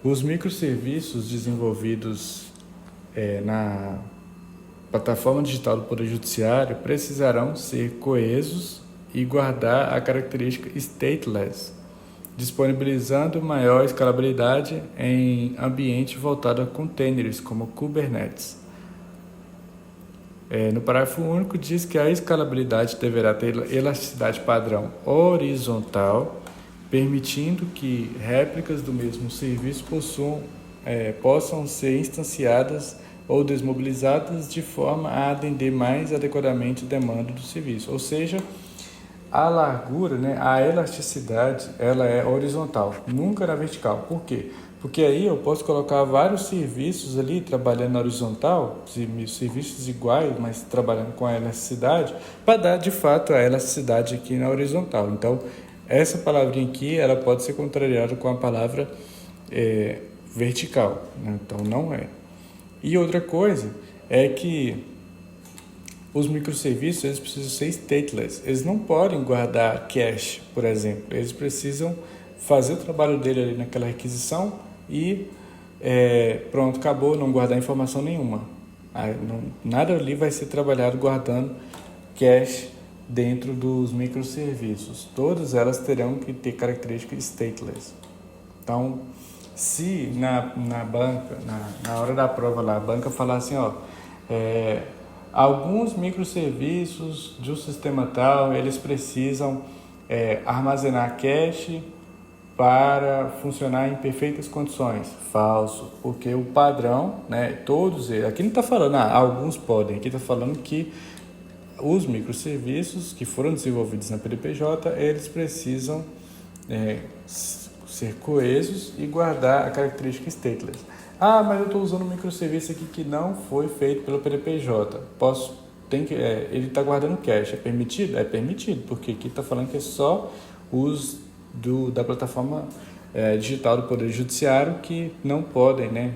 Os microserviços desenvolvidos na plataforma digital do Poder Judiciário precisarão ser coesos e guardar a característica stateless, disponibilizando maior escalabilidade em ambiente voltado a containers como Kubernetes. No parágrafo único diz que a escalabilidade deverá ter elasticidade padrão horizontal, permitindo que réplicas do mesmo serviço possam ser instanciadas ou desmobilizadas de forma a atender mais adequadamente a demanda do serviço. Ou seja, a largura, a elasticidade, ela é horizontal, nunca na vertical. Por quê? Porque aí eu posso colocar vários serviços ali trabalhando na horizontal, serviços iguais, mas trabalhando com a elasticidade, para dar de fato a elasticidade aqui na horizontal. Então, essa palavrinha aqui, ela pode ser contrariada com a palavra vertical, né? Então não é. E outra coisa é que os microserviços eles precisam ser stateless. Eles não podem guardar cache, por exemplo. Eles precisam fazer o trabalho dele ali naquela requisição e pronto, acabou, não guardar informação nenhuma. Nada ali vai ser trabalhado guardando cache dentro dos microserviços. Todas elas terão que ter características stateless. Então, se na banca, na hora da prova lá, a banca falar assim, Alguns microserviços de um sistema tal, eles precisam armazenar cache para funcionar em perfeitas condições. Falso, porque o padrão, né, todos eles, aqui não está falando, alguns podem, aqui está falando que os microserviços que foram desenvolvidos na PDPJ, eles precisam ser coesos e guardar a característica stateless. Mas eu estou usando um microserviço aqui que não foi feito pelo PDPJ. Ele está guardando cache. É permitido? É permitido, porque aqui está falando que é só uso da plataforma digital do Poder Judiciário que não podem, né,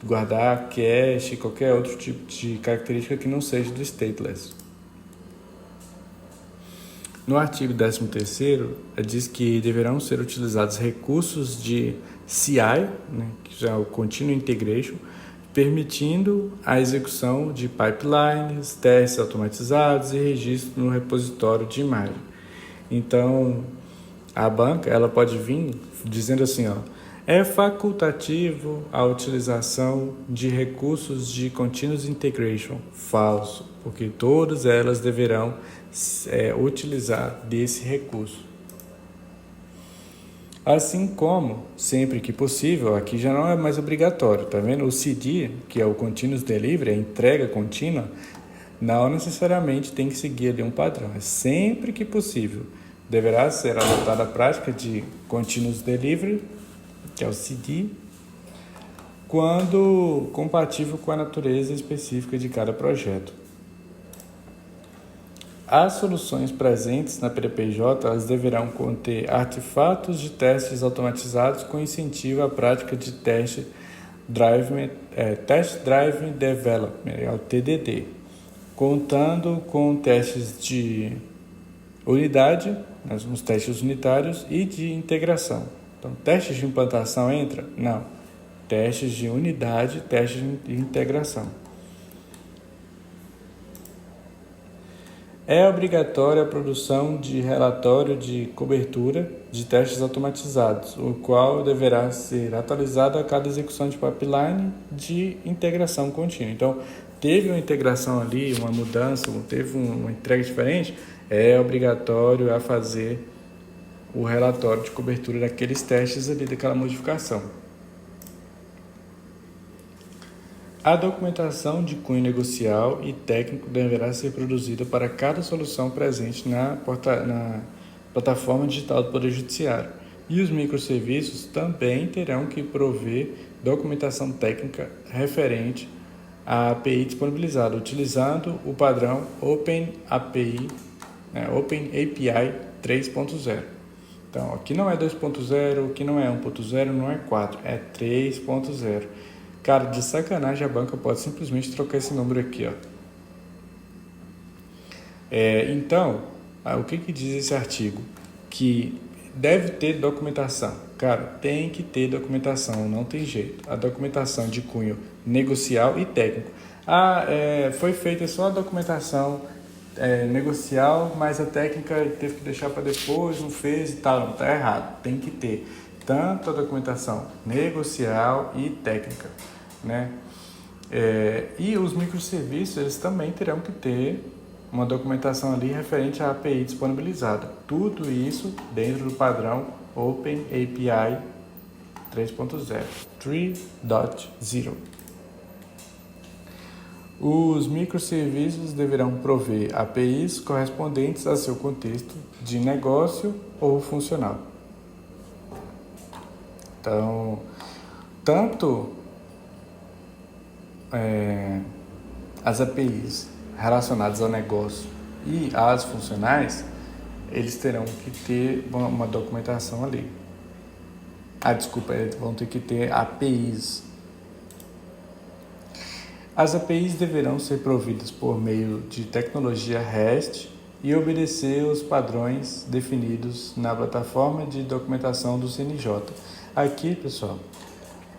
guardar cache, qualquer outro tipo de característica que não seja do stateless. No artigo 13º, diz que deverão ser utilizados recursos de CI, né, que já é o Continuous Integration, permitindo a execução de pipelines, testes automatizados e registro no repositório de imagem. Então, a banca ela pode vir dizendo assim, é facultativo a utilização de recursos de Continuous Integration. Falso, porque todas elas deverão utilizar desse recurso. Assim como, sempre que possível, aqui já não é mais obrigatório, tá vendo? O CD, que é o Continuous Delivery, a entrega contínua, não necessariamente tem que seguir ali um padrão, é sempre que possível. Deverá ser adotada a prática de Continuous Delivery, que é o CD, quando compatível com a natureza específica de cada projeto. As soluções presentes na PDPJ elas deverão conter artefatos de testes automatizados com incentivo à prática de Test Driven Development, o TDD, contando com testes de unidade, os testes unitários e de integração. Então, testes de implantação entra? Não. Testes de unidade, testes de integração. É obrigatória a produção de relatório de cobertura de testes automatizados, o qual deverá ser atualizado a cada execução de pipeline de integração contínua. Então, teve uma integração ali, uma mudança, teve uma entrega diferente, é obrigatório a fazer o relatório de cobertura daqueles testes ali, daquela modificação. A documentação de cunho negocial e técnico deverá ser produzida para cada solução presente na plataforma digital do Poder Judiciário. E os microserviços também terão que prover documentação técnica referente à API disponibilizada, utilizando o padrão OpenAPI 3.0. Então, aqui não é 2.0, aqui não é 1.0, não é 4, é 3.0. Cara, de sacanagem a banca pode simplesmente trocar esse número aqui, Então, o que diz esse artigo? Que deve ter documentação. Cara, tem que ter documentação, não tem jeito. A documentação de cunho negocial e técnico. Foi feita só a documentação negocial, mas a técnica teve que deixar para depois, não fez e tal. Não, tá errado. Tem que ter tanto a documentação negocial e técnica, né? E os microserviços, eles também terão que ter uma documentação ali referente à API disponibilizada. Tudo isso dentro do padrão OpenAPI 3.0. Os microserviços deverão prover APIs correspondentes a seu contexto de negócio ou funcional. Então, tanto as APIs relacionadas ao negócio e as funcionais, eles terão que ter uma documentação ali. Eles vão ter que ter APIs. As APIs deverão ser providas por meio de tecnologia REST e obedecer os padrões definidos na plataforma de documentação do CNJ. Aqui, pessoal,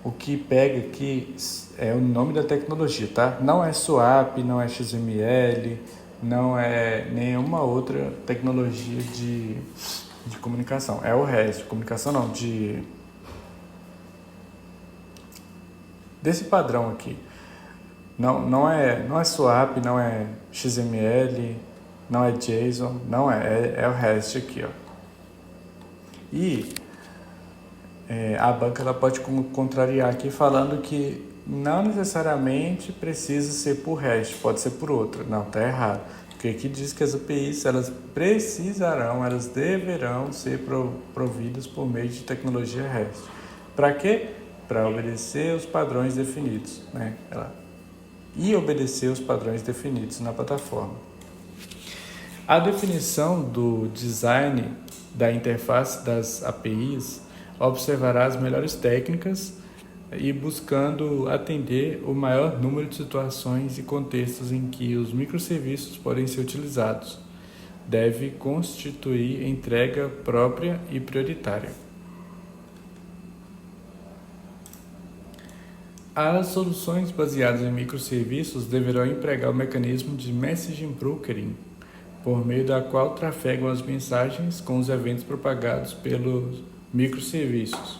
o que pega aqui é o nome da tecnologia, tá? Não é SOAP, não é XML, não é nenhuma outra tecnologia de comunicação. É o REST, comunicação não, desse padrão aqui. não é swap, não é XML, não é JSON, não é o REST aqui, ó. E a banca ela pode contrariar aqui falando que não necessariamente precisa ser por REST, pode ser por outra. Não, tá errado. Porque aqui diz que as APIs elas deverão ser providas por meio de tecnologia REST. Para quê? Para obedecer os padrões definidos, né? E obedecer os padrões definidos na plataforma. A definição do design da interface das APIs observará as melhores técnicas e buscando atender o maior número de situações e contextos em que os microserviços podem ser utilizados. Deve constituir entrega própria e prioritária. As soluções baseadas em microserviços deverão empregar o mecanismo de messaging brokering, por meio da qual trafegam as mensagens com os eventos propagados pelos microserviços,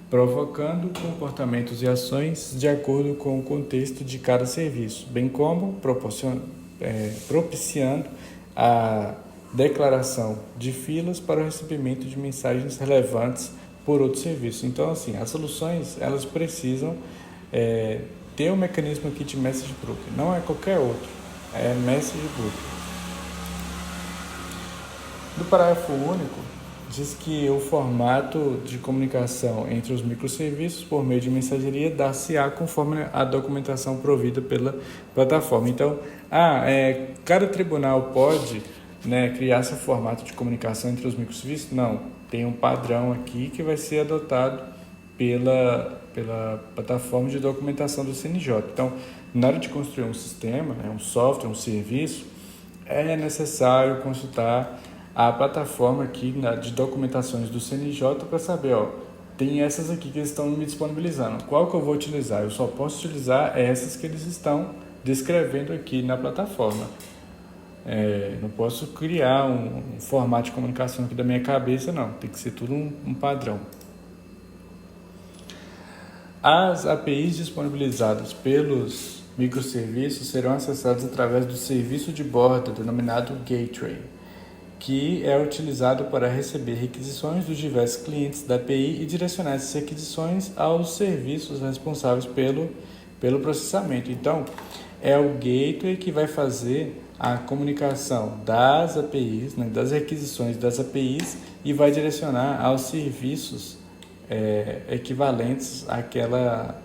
provocando comportamentos e ações de acordo com o contexto de cada serviço, bem como propiciando a declaração de filas para o recebimento de mensagens relevantes por outro serviço. Então, assim, as soluções elas precisam ter um mecanismo aqui de message broker, não é qualquer outro, é message broker. No parágrafo único, diz que o formato de comunicação entre os microserviços por meio de mensageria dar-se-á conforme a documentação provida pela plataforma. Então, cada tribunal pode, criar seu formato de comunicação entre os microserviços? Não, tem um padrão aqui que vai ser adotado pela plataforma de documentação do CNJ. Então, na hora de construir um sistema, um software, um serviço, é necessário consultar a plataforma aqui de documentações do CNJ para saber, tem essas aqui que eles estão me disponibilizando. Qual que eu vou utilizar? Eu só posso utilizar essas que eles estão descrevendo aqui na plataforma. Não posso criar um formato de comunicação aqui da minha cabeça, não. Tem que ser tudo um padrão. As APIs disponibilizadas pelos microserviços serão acessadas através do serviço de borda denominado Gateway, que é utilizado para receber requisições dos diversos clientes da API e direcionar essas requisições aos serviços responsáveis pelo processamento. Então, é o Gateway que vai fazer a comunicação das APIs, das requisições das APIs, e vai direcionar aos serviços equivalentes àquela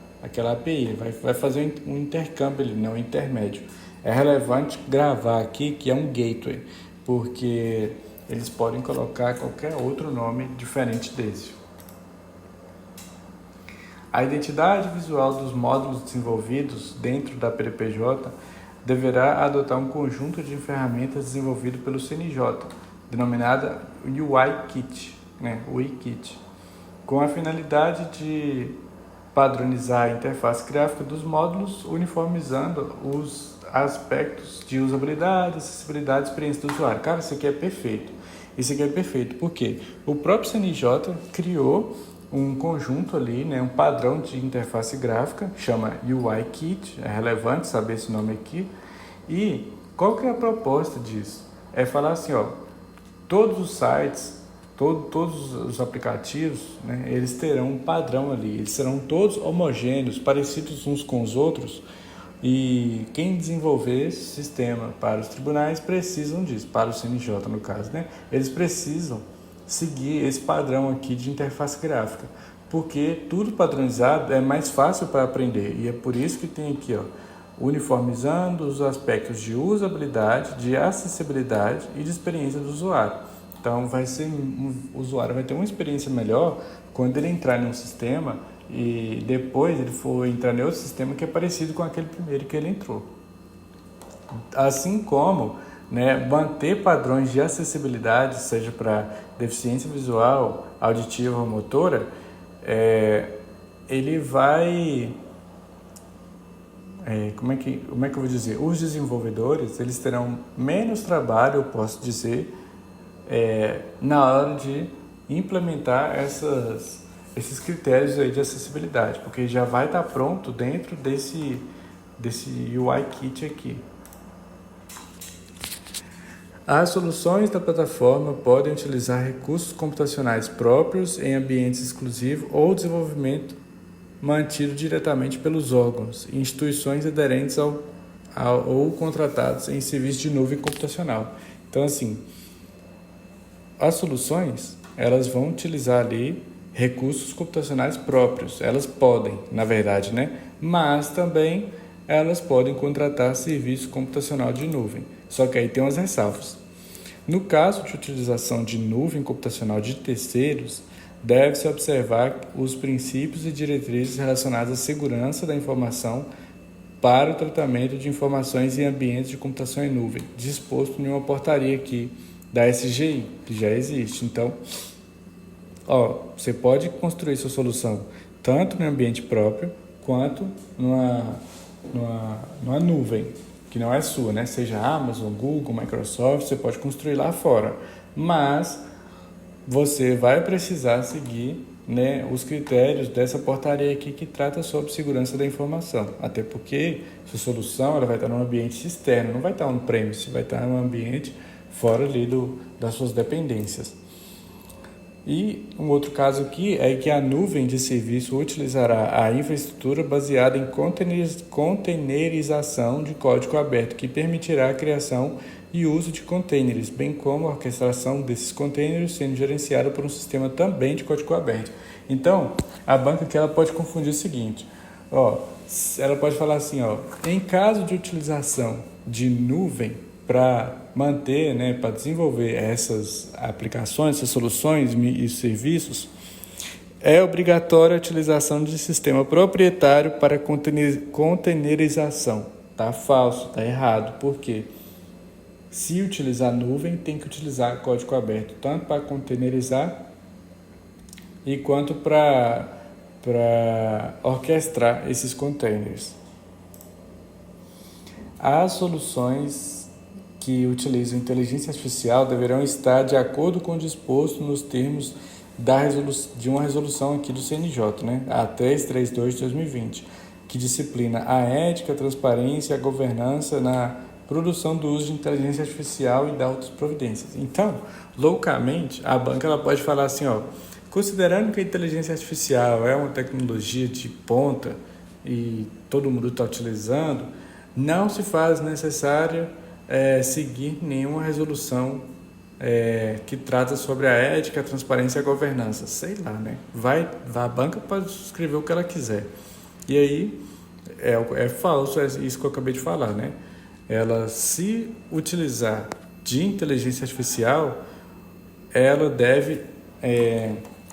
API. Vai fazer um intercâmbio ali, um intermédio. É relevante gravar aqui que é um Gateway, porque eles podem colocar qualquer outro nome diferente desse. A identidade visual dos módulos desenvolvidos dentro da PDPJ deverá adotar um conjunto de ferramentas desenvolvido pelo CNJ, denominada UI-Kit, UI-Kit, com a finalidade de padronizar a interface gráfica dos módulos, uniformizando os aspectos de usabilidade, acessibilidade e experiência do usuário. Cara, isso aqui é perfeito. Isso aqui é perfeito porque o próprio CNJ criou um conjunto ali, um padrão de interface gráfica, chama UI-Kit, é relevante saber esse nome aqui. E qual que é a proposta disso? É falar assim, todos os sites, todos os aplicativos, eles terão um padrão ali, eles serão todos homogêneos, parecidos uns com os outros, e quem desenvolver esse sistema para os tribunais precisam disso, para o CNJ no caso, eles precisam seguir esse padrão aqui de interface gráfica, porque tudo padronizado é mais fácil para aprender, e é por isso que tem aqui, uniformizando os aspectos de usabilidade, de acessibilidade e de experiência do usuário. Então, o usuário vai ter uma experiência melhor quando ele entrar em um sistema e depois ele for entrar em outro sistema que é parecido com aquele primeiro que ele entrou. Assim como manter padrões de acessibilidade, seja para deficiência visual, auditiva ou motora, ele vai... como é que eu vou dizer? Os desenvolvedores eles terão menos trabalho, eu posso dizer, na hora de implementar esses critérios aí de acessibilidade, porque já vai estar pronto dentro desse UI Kit aqui. As soluções da plataforma podem utilizar recursos computacionais próprios em ambientes exclusivos ou desenvolvimento mantido diretamente pelos órgãos e instituições aderentes ou contratados em serviço de nuvem computacional. Então, assim, as soluções, elas vão utilizar ali recursos computacionais próprios. Elas podem, na verdade, né? Mas também elas podem contratar serviço computacional de nuvem. Só que aí tem umas ressalvas. No caso de utilização de nuvem computacional de terceiros, deve-se observar os princípios e diretrizes relacionados à segurança da informação para o tratamento de informações em ambientes de computação em nuvem, disposto em uma portaria aqui da SGI, que já existe. Então, você pode construir sua solução tanto no ambiente próprio quanto numa nuvem, que não é sua, né? Seja Amazon, Google, Microsoft, você pode construir lá fora. Mas você vai precisar seguir, né, os critérios dessa portaria aqui que trata sobre segurança da informação. Até porque sua solução ela vai estar num ambiente externo, não vai estar on-premise, vai estar num ambiente fora ali das suas dependências. E um outro caso aqui é que a nuvem de serviço utilizará a infraestrutura baseada em containerização de código aberto, que permitirá a criação e uso de containers, bem como a orquestração desses containers sendo gerenciada por um sistema também de código aberto. Então, a banca aqui ela pode confundir o seguinte, ela pode falar assim, em caso de utilização de nuvem para manter, né, para desenvolver essas aplicações, essas soluções e serviços, é obrigatória a utilização de sistema proprietário para containerização. Tá falso, tá errado. Por quê? Se utilizar nuvem, tem que utilizar código aberto, tanto para containerizar e quanto para orquestrar esses containers. As soluções que utilizam inteligência artificial deverão estar de acordo com o disposto nos termos de uma resolução aqui do CNJ, né? A 332 de 2020, que disciplina a ética, a transparência e a governança na produção do uso de inteligência artificial e da outras providências. Então, loucamente, a banca ela pode falar assim, considerando que a inteligência artificial é uma tecnologia de ponta e todo mundo está utilizando, não se faz necessário seguir nenhuma resolução que trata sobre a ética, a transparência e a governança. Sei lá, né? A banca pode escrever o que ela quiser. E aí, é falso isso que eu acabei de falar, né? Ela, se utilizar de inteligência artificial, ela deve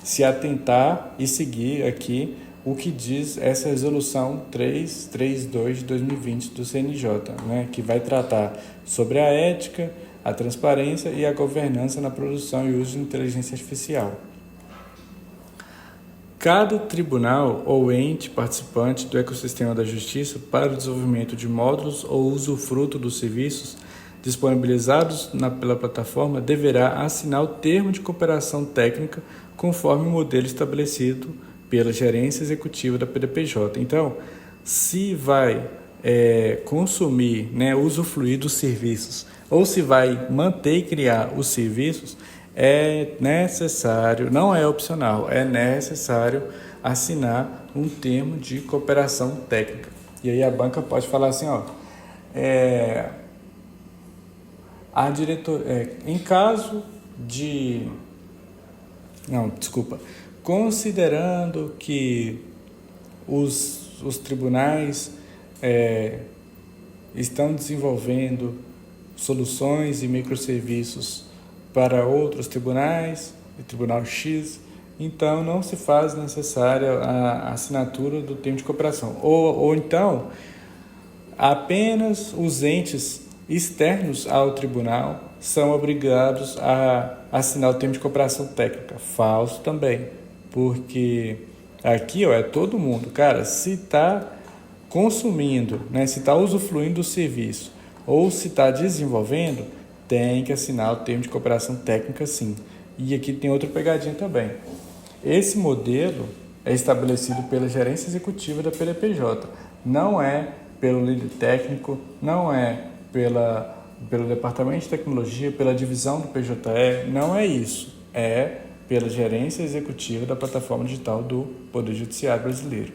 se atentar e seguir aqui o que diz essa resolução 332 de 2020 do CNJ, né, que vai tratar sobre a ética, a transparência e a governança na produção e uso de inteligência artificial. Cada tribunal ou ente participante do ecossistema da justiça para o desenvolvimento de módulos ou usufruto dos serviços disponibilizados pela plataforma deverá assinar o termo de cooperação técnica conforme o modelo estabelecido pela gerência executiva da PDPJ. Então, se vai consumir, né, usufruir dos serviços, ou se vai manter e criar os serviços, é necessário, não é opcional, é necessário assinar um termo de cooperação técnica. E aí a banca pode falar assim, em caso de... Considerando que os tribunais estão desenvolvendo soluções e microserviços para outros tribunais, o Tribunal X, então não se faz necessária a assinatura do termo de cooperação. Ou então, apenas os entes externos ao tribunal são obrigados a assinar o termo de cooperação técnica. Falso também, porque aqui é todo mundo. Cara, se está consumindo, né, se está usufruindo do serviço ou se está desenvolvendo, tem que assinar o termo de cooperação técnica, sim. E aqui tem outra pegadinha também. Esse modelo é estabelecido pela gerência executiva da PDPJ. Não é pelo líder técnico, não é pelo departamento de tecnologia, pela divisão do PJE, não é isso. É pela gerência executiva da plataforma digital do Poder Judiciário brasileiro.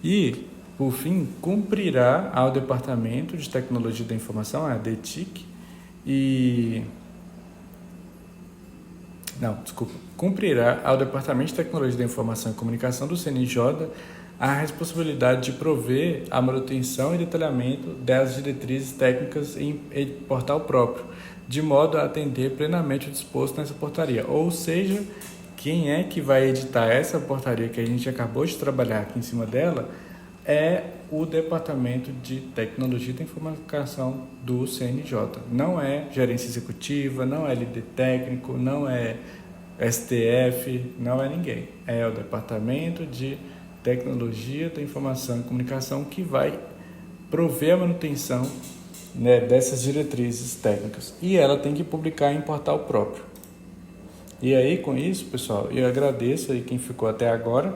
E, por fim, cumprirá ao Departamento de Tecnologia da Informação, a DTIC, cumprirá ao Departamento de Tecnologia da Informação e Comunicação do CNJ a responsabilidade de prover a manutenção e detalhamento das diretrizes técnicas em portal próprio, de modo a atender plenamente o disposto nessa portaria. Ou seja, quem é que vai editar essa portaria que a gente acabou de trabalhar aqui em cima dela é o Departamento de Tecnologia da Informação do CNJ. Não é gerência executiva, não é líder técnico, não é STF, não é ninguém. É o Departamento de Tecnologia da Informação e Comunicação que vai prover a manutenção, né, dessas diretrizes técnicas. E ela tem que publicar em portal próprio. E aí, com isso, pessoal, eu agradeço aí quem ficou até agora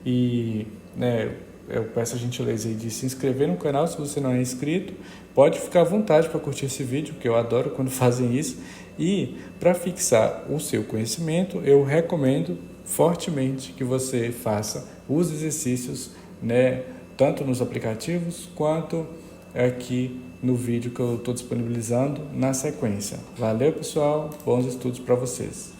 e, né, eu peço a gentileza aí de se inscrever no canal se você não é inscrito. Pode ficar à vontade para curtir esse vídeo, que eu adoro quando fazem isso. E para fixar o seu conhecimento, eu recomendo fortemente que você faça os exercícios, né, tanto nos aplicativos quanto aqui no vídeo que eu estou disponibilizando na sequência. Valeu, pessoal. Bons estudos para vocês.